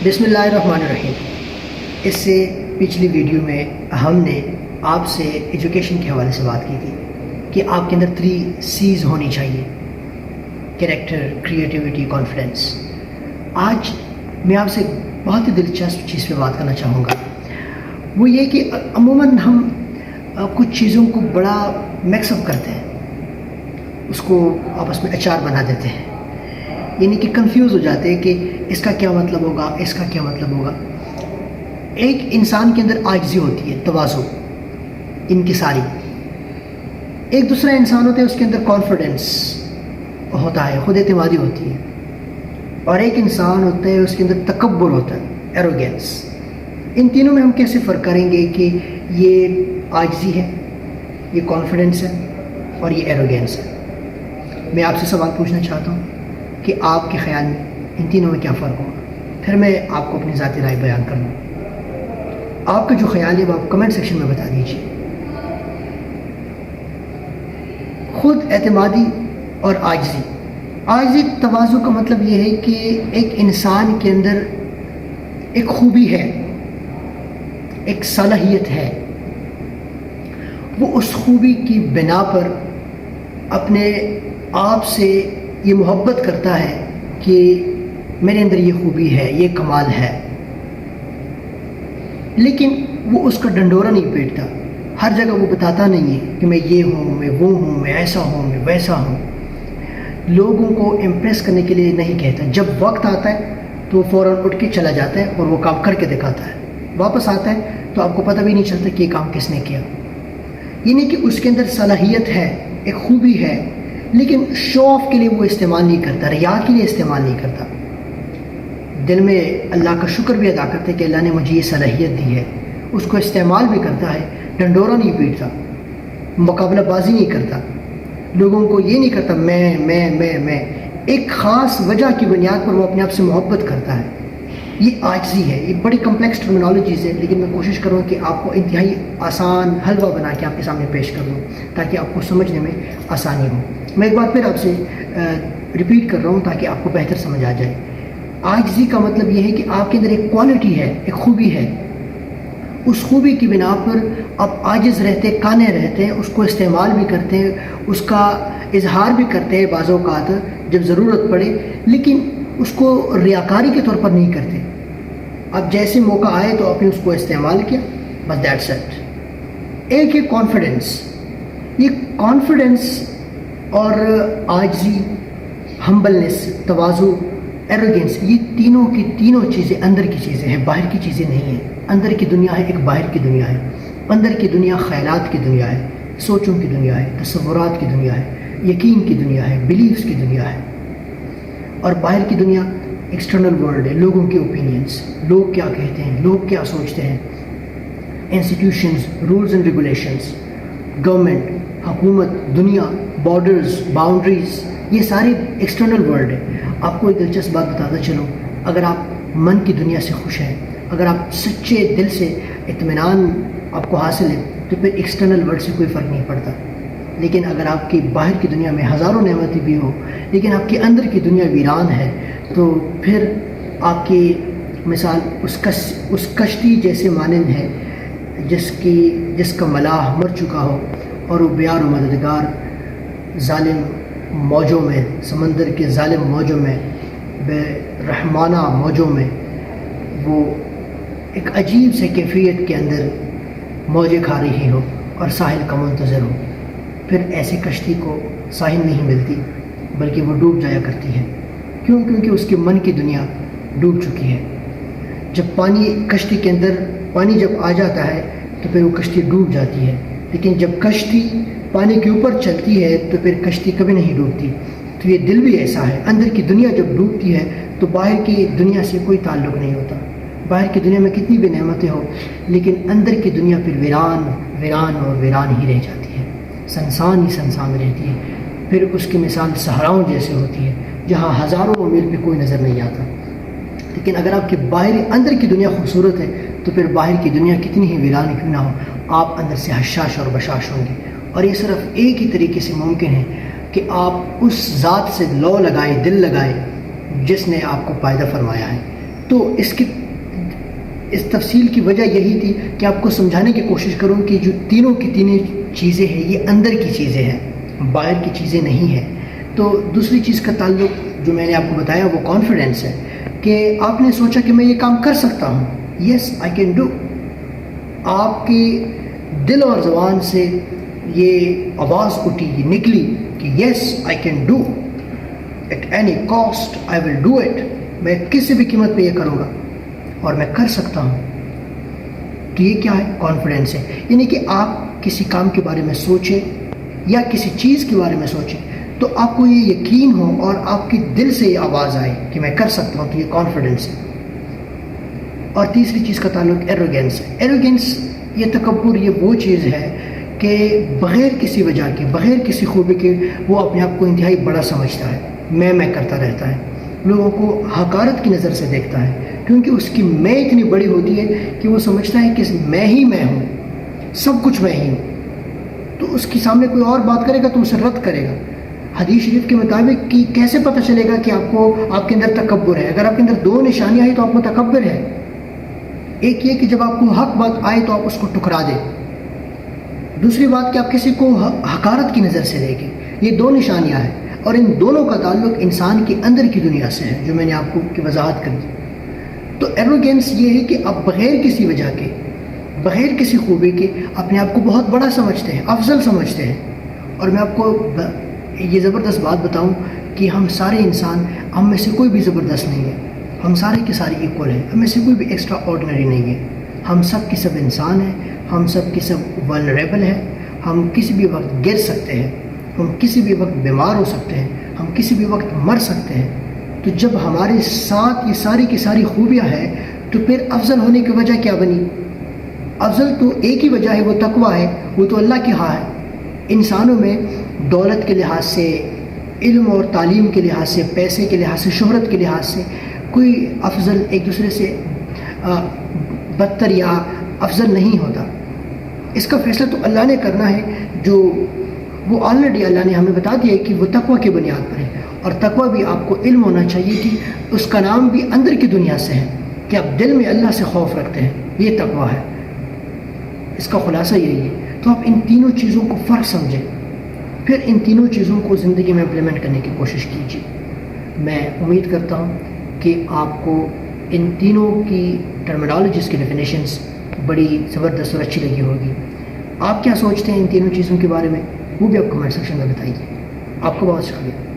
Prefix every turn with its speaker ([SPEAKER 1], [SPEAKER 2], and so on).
[SPEAKER 1] بسم اللہ الرحمن الرحیم۔ اس سے پچھلی ویڈیو میں ہم نے آپ سے ایجوکیشن کے حوالے سے بات کی تھی کہ آپ کے اندر 3 C's ہونی چاہیے: کریکٹر، کریٹیوٹی، کانفیڈنس۔ آج میں آپ سے بہت ہی دلچسپ چیز پہ بات کرنا چاہوں گا، وہ یہ کہ عموماً ہم کچھ چیزوں کو بڑا مکس اپ کرتے ہیں، اس کو آپس میں اچار بنا دیتے ہیں، یعنی کہ کنفیوز ہو جاتے ہیں کہ اس کا کیا مطلب ہوگا، اس کا کیا مطلب ہوگا۔ ایک انسان کے اندر عاجزی ہوتی ہے، تواضع، انکساری۔ ایک دوسرا انسان ہوتا ہے، اس کے اندر کانفیڈنس ہوتا ہے، خود اعتمادی ہوتی ہے۔ اور ایک انسان ہوتا ہے، اس کے اندر تکبر ہوتا ہے، ایروگینس۔ ان تینوں میں ہم کیسے فرق کریں گے کہ یہ عاجزی ہے، یہ کانفیڈنس ہے اور یہ ایروگینس ہے؟ میں آپ سے سوال پوچھنا چاہتا ہوں کہ آپ کے خیال میں ان تینوں میں کیا فرق ہوگا، پھر میں آپ کو اپنی ذاتی رائے بیان کروں۔ آپ کا جو خیال ہے وہ آپ کمنٹ سیکشن میں بتا دیجیے۔ خود اعتمادی اور عاجزی۔ عاجزی، تواضع کا مطلب یہ ہے کہ ایک انسان کے اندر ایک خوبی ہے، ایک صلاحیت ہے، وہ اس خوبی کی بنا پر اپنے آپ سے یہ محبت کرتا ہے کہ میرے اندر یہ خوبی ہے، یہ کمال ہے، لیکن وہ اس کا ڈنڈورا نہیں پیٹتا۔ ہر جگہ وہ بتاتا نہیں ہے کہ میں یہ ہوں، میں وہ ہوں، میں ایسا ہوں، میں ویسا ہوں۔ لوگوں کو امپریس کرنے کے لیے نہیں کہتا۔ جب وقت آتا ہے تو وہ فوراً اٹھ کے چلا جاتا ہے اور وہ کام کر کے دکھاتا ہے۔ واپس آتا ہے تو آپ کو پتہ بھی نہیں چلتا کہ یہ کام کس نے کیا۔ یعنی کہ اس کے اندر صلاحیت ہے، ایک خوبی ہے، لیکن شو آف کے لیے وہ استعمال نہیں کرتا، ریا کے لیے استعمال نہیں کرتا۔ دل میں اللہ کا شکر بھی ادا کرتے کہ اللہ نے مجھے یہ صلاحیت دی ہے، اس کو استعمال بھی کرتا ہے، ڈنڈورا نہیں پیٹتا، مقابلہ بازی نہیں کرتا، لوگوں کو یہ نہیں کرتا میں ایک خاص وجہ کی بنیاد پر وہ اپنے آپ سے محبت کرتا ہے۔ یہ عاجزی ہے۔ یہ بڑی کمپلیکس ٹرمینالوجیز ہے، لیکن میں کوشش کروں کہ آپ کو انتہائی آسان حلوہ بنا کے آپ کے سامنے پیش کر دوں تاکہ آپ کو سمجھنے میں آسانی ہو۔ میں ایک بار پھر آپ سے ریپیٹ کر رہا ہوں تاکہ آپ کو بہتر سمجھ آ جائے۔ عاجزی کا مطلب یہ ہے کہ آپ کے اندر ایک کوالٹی ہے، ایک خوبی ہے، اس خوبی کی بنا پر آپ عاجز رہتے، کانے رہتے ہیں، اس کو استعمال بھی کرتے ہیں، اس کا اظہار بھی کرتے ہیں بعض اوقات جب ضرورت پڑے، لیکن اس کو ریاکاری کے طور پر نہیں کرتے۔ اب جیسے موقع آئے تو آپ نے اس کو استعمال کیا، بس دیٹس اٹ۔ ایک ہے کانفیڈنس۔ یہ کانفیڈنس اور عاجزی، ہمبلنس، تواضع، ایروگینس، یہ تینوں کی تینوں چیزیں اندر کی چیزیں ہیں، باہر کی چیزیں نہیں ہیں۔ اندر کی دنیا ہے، ایک باہر کی دنیا ہے۔ اندر کی دنیا خیالات کی دنیا ہے، سوچوں کی دنیا ہے، تصورات کی دنیا ہے، یقین کی دنیا ہے، بلیفز کی دنیا ہے۔ اور باہر کی دنیا ایکسٹرنل ورلڈ ہے، لوگوں کے اوپینینس، لوگ کیا کہتے ہیں، لوگ کیا سوچتے ہیں، institutions, rules and regulations, government, حکومت، دنیا، بارڈرز، باؤنڈریز، یہ سارے ایکسٹرنل ورلڈ ہے۔ آپ کو ایک دلچسپ بات بتاتا چلوں، اگر آپ من کی دنیا سے خوش ہیں، اگر آپ سچے دل سے اطمینان آپ کو حاصل ہے، تو پھر ایکسٹرنل ورلڈ سے کوئی فرق نہیں پڑتا۔ لیکن اگر آپ کی باہر کی دنیا میں ہزاروں نعمتیں بھی ہو، لیکن آپ کی اندر کی دنیا ویران ہے، تو پھر آپ کی مثال اس کشتی جیسے مانند ہے جس کا ملاح مر چکا ہو اور وہ بیار و مددگار ظالم موجوں میں، سمندر کے ظالم موجوں میں، بے رحمانہ موجوں میں، وہ ایک عجیب سے کیفیت کے اندر موجیں کھا رہی ہو اور ساحل کا منتظر ہو۔ پھر ایسی کشتی کو ساحل نہیں ملتی، بلکہ وہ ڈوب جایا کرتی ہے۔ کیوں؟ کیونکہ اس کے من کی دنیا ڈوب چکی ہے۔ جب کشتی کے اندر پانی جب آ جاتا ہے تو پھر وہ کشتی ڈوب جاتی ہے، لیکن جب کشتی پانی کے اوپر چلتی ہے تو پھر کشتی کبھی نہیں ڈوبتی۔ تو یہ دل بھی ایسا ہے، اندر کی دنیا جب ڈوبتی ہے تو باہر کی دنیا سے کوئی تعلق نہیں ہوتا۔ باہر کی دنیا میں کتنی بھی نعمتیں ہو، لیکن اندر کی دنیا پھر ویران اور ویران ہی رہ جاتی ہے، سنسان ہی سنسان رہتی ہے۔ پھر اس کی مثال صحراؤں جیسے ہوتی ہے، جہاں ہزاروں میل پہ کوئی نظر نہیں آتا۔ لیکن اگر آپ کی اندر کی دنیا خوبصورت ہے تو پھر باہر کی دنیا کتنی ہی ویران کیوں نہ ہو، آپ اندر سے حشاش اور بشاش ہوں گے۔ اور یہ صرف ایک ہی طریقے سے ممکن ہے کہ آپ اس ذات سے لو لگائیں، دل لگائیں جس نے آپ کو پیدا فرمایا ہے، تو اس تفصیل کی وجہ یہی تھی کہ آپ کو سمجھانے کی کوشش کروں کہ جو تینوں کی تینوں چیزیں ہیں یہ اندر کی چیزیں ہیں، باہر کی چیزیں نہیں ہیں۔ تو دوسری چیز کا تعلق جو میں نے آپ کو بتایا وہ کانفیڈنس ہے، کہ آپ نے سوچا کہ میں یہ کام کر سکتا ہوں، یس آئی کین ڈو۔ آپ کی دل اور زبان سے یہ آواز اٹھی، یہ نکلی کہ yes I can do at any cost, I will do it, میں کسی بھی قیمت پہ یہ کروں گا اور میں کر سکتا ہوں۔ تو یہ کیا ہے؟ کانفیڈنس ہے، یعنی کہ آپ کسی کام کے بارے میں سوچیں یا کسی چیز کے بارے میں سوچیں تو آپ کو یہ یقین ہو اور آپ کے دل سے یہ آواز آئے کہ میں کر سکتا ہوں، تو یہ کانفیڈنس ہے۔ اور تیسری چیز کا تعلق ایروگینس ہے۔ ایروگینس یہ تکبر، یہ وہ چیز ہے کہ بغیر کسی وجہ کے، بغیر کسی خوبی کے وہ اپنے آپ کو انتہائی بڑا سمجھتا ہے، میں کرتا رہتا ہے، لوگوں کو حقارت کی نظر سے دیکھتا ہے، کیونکہ اس کی میں اتنی بڑی ہوتی ہے کہ وہ سمجھتا ہے کہ میں ہی میں ہوں، سب کچھ میں ہی ہوں۔ تو اس کے سامنے کوئی اور بات کرے گا تو اسے رد کرے گا۔ حدیث شریف کے مطابق کہ کیسے پتہ چلے گا کہ آپ کے اندر تکبر ہے؟ اگر آپ کے اندر دو نشانیاں ہیں تو آپ متکبر ہے۔ ایک یہ کہ جب آپ کو حق بات آئے تو آپ اس کو ٹکرا دیں، دوسری بات کہ آپ کسی کو حقارت کی نظر سے دیکھیں، یہ دو نشانیاں ہیں، اور ان دونوں کا تعلق انسان کے اندر کی دنیا سے ہے، جو میں نے آپ کو کی وضاحت کر دی۔ تو ایروگینس یہ ہے کہ آپ بغیر کسی وجہ کے، بغیر کسی خوبی کے اپنے آپ کو بہت بڑا سمجھتے ہیں، افضل سمجھتے ہیں۔ اور میں آپ کو یہ زبردست بات بتاؤں کہ ہم سارے انسان، ہم میں سے کوئی بھی زبردست نہیں ہے، ہم سارے کے سارے ایکول ہیں، ہم میں سے کوئی بھی ایکسٹرا آرڈنری نہیں ہے، ہم سب کے سب انسان ہیں، ہم سب کے سب ولنریبل ہیں، ہم کسی بھی وقت گر سکتے ہیں، ہم کسی بھی وقت بیمار ہو سکتے ہیں، ہم کسی بھی وقت مر سکتے ہیں۔ تو جب ہمارے ساتھ یہ ساری کی ساری خوبیاں ہیں تو پھر افضل ہونے کی وجہ کیا بنی؟ افضل تو ایک ہی وجہ ہے، وہ تقویٰ ہے، وہ تو اللہ کی ہاں ہے۔ انسانوں میں دولت کے لحاظ سے، علم اور تعلیم کے لحاظ سے، پیسے کے لحاظ سے، شہرت کے لحاظ سے کوئی افضل ایک دوسرے سے بدتر یا افضل نہیں ہوتا۔ اس کا فیصلہ تو اللہ نے کرنا ہے، جو وہ آلریڈی اللہ نے ہمیں بتا دیا ہے کہ وہ تقویٰ کی بنیاد پر ہے۔ اور تقویٰ بھی آپ کو علم ہونا چاہیے کہ اس کا نام بھی اندر کی دنیا سے ہے، کہ آپ دل میں اللہ سے خوف رکھتے ہیں، یہ تقویٰ ہے۔ اس کا خلاصہ یہی ہے۔ تو آپ ان تینوں چیزوں کو فرق سمجھیں، پھر ان تینوں چیزوں کو زندگی میں امپلیمنٹ کرنے کی کوشش کیجیے۔ میں امید کرتا ہوں کہ آپ کو ان تینوں کی ٹرمینالوجیز کی ڈیفینیشنز بڑی زبردست اور اچھی لگی ہوگی۔ آپ کیا سوچتے ہیں ان تینوں چیزوں کے بارے میں، وہ بھی آپ کمنٹ سیکشن میں بتائیے۔ آپ کو بہت شکریہ۔